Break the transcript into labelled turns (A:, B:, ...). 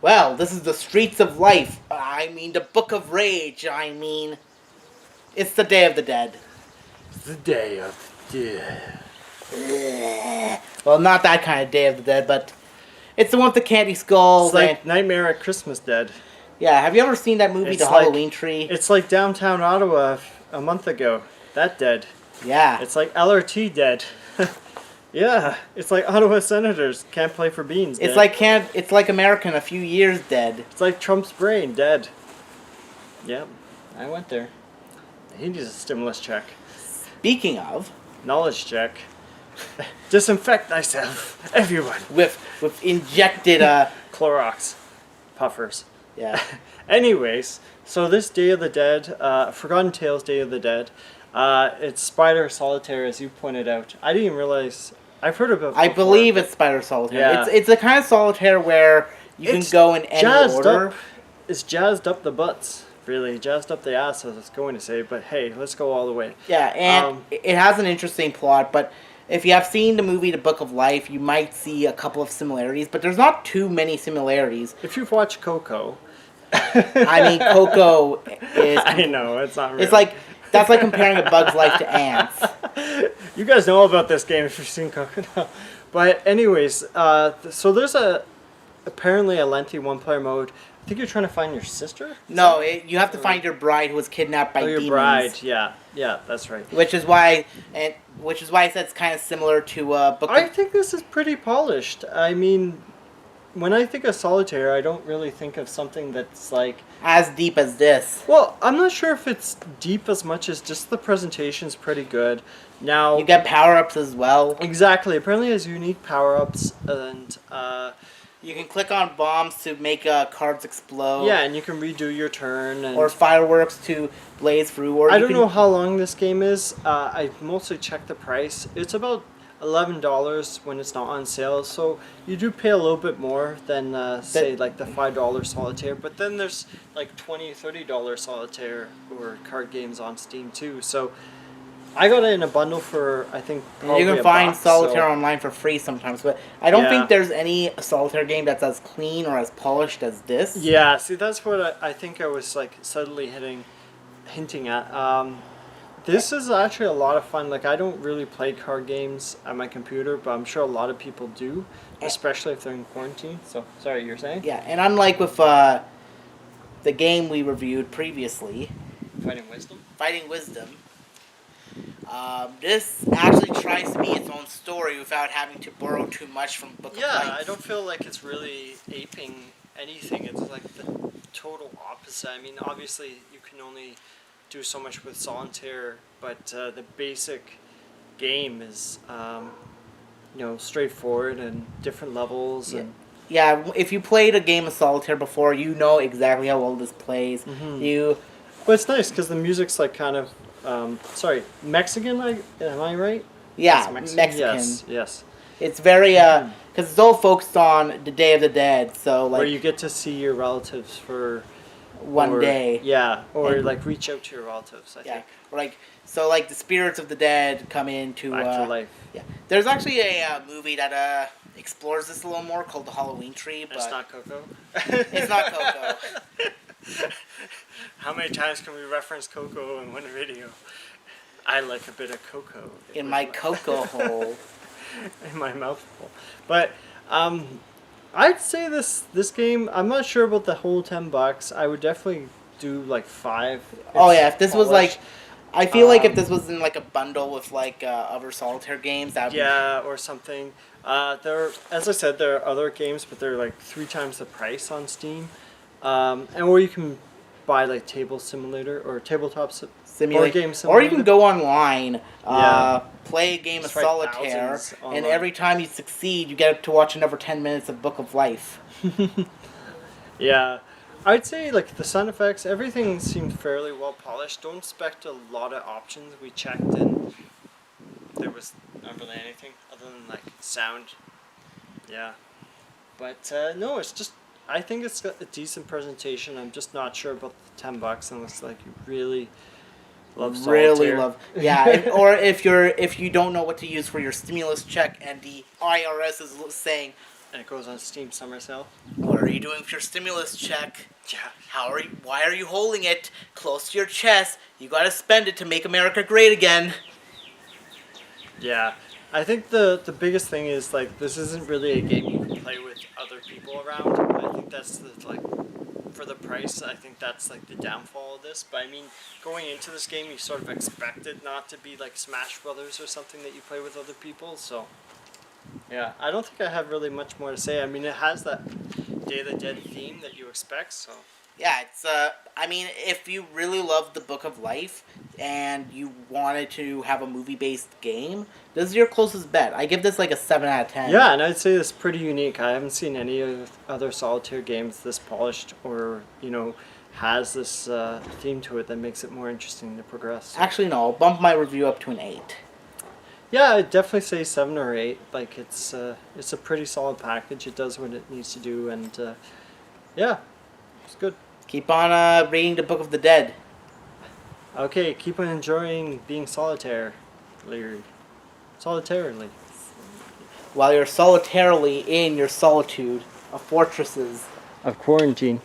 A: Well, this is the streets of life. I mean, the book of rage. I mean, it's the Day of the Dead.
B: It's the Day of Dead.
A: Well, not that kind of Day of the Dead, but it's the one with the candy skulls.
B: It's like
A: and
B: Nightmare at Christmas Dead.
A: yeah, have you ever seen that movie,
B: It's
A: The
B: like-
A: Halloween Tree?
B: It's like downtown Ottawa a month ago. That dead.
A: Yeah.
B: It's like LRT dead. Yeah, it's like Ottawa Senators can't play for beans.
A: It's
B: dead.
A: like America in a few years dead.
B: It's like Trump's brain dead. Yep, I went there. He needs a stimulus check.
A: Speaking of,
B: Knowledge check. Disinfect thyself, everyone.
A: with injected
B: Clorox puffers.
A: yeah.
B: Anyways, so this Day of the Dead, Forgotten Tales Day of the Dead, it's Spider Solitaire, as you pointed out. I didn't even realize. I've heard about it
A: I
B: before,
A: believe
B: but
A: it's Spider Solitaire.
B: Yeah.
A: It's the kind of solitaire where you
B: It's
A: can go in any
B: jazzed
A: order.
B: up. It's jazzed up the butts, really. Jazzed up the ass, as I was going to say. But hey, let's go all the way.
A: Yeah, and it has an interesting plot, but if you have seen the movie The Book of Life, you might see a couple of similarities, but there's not too many similarities.
B: If you've watched Coco.
A: I mean, Coco is...
B: I know, it's not real.
A: It's like... That's like comparing A Bug's Life to ants.
B: You guys know about this game if you've seen Coco. No. But anyways, so there's apparently a lengthy one-player mode. I think you're trying to find your sister?
A: No, you have to find your bride who was kidnapped by
B: your
A: demons.
B: bride, yeah, that's right.
A: Which is why I said it's kind of similar to Book
B: I
A: of...
B: think this is pretty polished. I mean, when I think of Solitaire, I don't really think of something that's like...
A: as deep as this.
B: Well, I'm not sure if it's deep as much as just the presentation's pretty good. Now...
A: You get power-ups as well.
B: Exactly. Apparently it has unique power-ups, and...
A: You can click on bombs to make cards explode.
B: yeah, and you can redo your turn. And
A: Or fireworks to blaze through. Or
B: I don't know how long this game is. I mostly checked the price. It's about $11 when it's not on sale, so you do pay a little bit more than say like the $5 Solitaire. But then there's like $20, $30 Solitaire or card games on Steam too. So I got it in a bundle for I think probably
A: you can find
B: $1.
A: Solitaire
B: so.
A: online for free sometimes, but I don't
B: Yeah.
A: think there's any Solitaire game that's as clean or as polished as this.
B: Yeah, see that's what I think I was like subtly hinting at. This is actually a lot of fun. Like, I don't really play card games on my computer, but I'm sure a lot of people do, especially if they're in quarantine. So, sorry, you're saying?
A: Yeah, and unlike with the game we reviewed previously, Fighting Wisdom, this actually tries to be its own story without having to borrow too much from Book of Life.
B: Yeah, I don't feel like it's really aping anything. It's like the total opposite. I mean, obviously, you can only do so much with Solitaire, but the basic game is, straightforward and different levels.
A: Yeah.
B: And
A: Yeah, if you played a game of Solitaire before, you know exactly how well this plays.
B: Mhm. But it's nice because the music's like kind of, Mexican, am I right?
A: Yeah,
B: It's
A: Mexican.
B: Yes.
A: It's very, because it's all focused on the Day of the Dead, so like
B: Where you get to see your relatives for
A: one day.
B: Yeah, or
A: And-
B: like reach out to your relatives, I
A: Yeah,
B: think.
A: like the spirits of the dead come into
B: Back to life.
A: Yeah, there's actually a movie that explores this a little more called The Halloween Tree, but
B: It's not Coco.
A: It's not Coco.
B: How many times can we reference Coco in one video? I like a bit of Coco
A: In my cocoa hole.
B: in my mouth hole. But I'd say this game. I'm not sure about the whole $10. I would definitely do like 5.
A: Oh yeah, if this was
B: polished.
A: like, I feel like if this was in like a bundle with like other Solitaire games, that would
B: Yeah, or something. As I said, there are other games, but they're like 3 times the price on Steam. Or you can buy like Table Simulator or Tabletop
A: simulate,
B: Game
A: or
B: Simulator.
A: you can go online,
B: Yeah.
A: play a game
B: Just
A: of
B: write
A: Solitaire,
B: thousands
A: and
B: online.
A: every time you succeed, you get to watch another 10 minutes of Book of Life.
B: Yeah, I'd say like the sound effects, everything seemed fairly well polished. Don't expect a lot of options. We checked and there was not really anything other than like sound. Yeah, but no, it's just I think it's got a decent presentation. I'm just not sure about the $10 unless like you really love Solitaire.
A: Really love, yeah. Or if you don't know what to use for your stimulus check, and the IRS is saying,
B: and it goes on Steam Summer Sale.
A: What are you doing for your stimulus check?
B: Yeah.
A: Why are you holding it close to your chest? You gotta spend it to make America great again.
B: Yeah. I think the biggest thing is like this isn't really a game you can play with other people around. I think that's the like for the price, I think that's like the downfall of this. But I mean, going into this game, you sort of expect it not to be like Smash Brothers or something that you play with other people. So, yeah, I don't think I have really much more to say. I mean, it has that Day of the Dead theme that you expect. So,
A: Yeah, it's I mean, if you really love the Book of Life and you wanted to have a movie-based game, this is your closest bet. I give this like a 7 out of 10.
B: yeah, and I'd say it's pretty unique. I haven't seen any of other solitaire games this polished or has this theme to it that makes it more interesting to progress.
A: Actually, no, I'll bump my review up to an 8.
B: Yeah, I'd definitely say 7 or 8. Like it's a pretty solid package. It does what it needs to do, and yeah, it's good.
A: Keep on reading the Book of the Dead.
B: Okay, keep on enjoying being solitary. Solitarily.
A: While you're solitarily in your solitude of fortresses.
B: Of quarantine.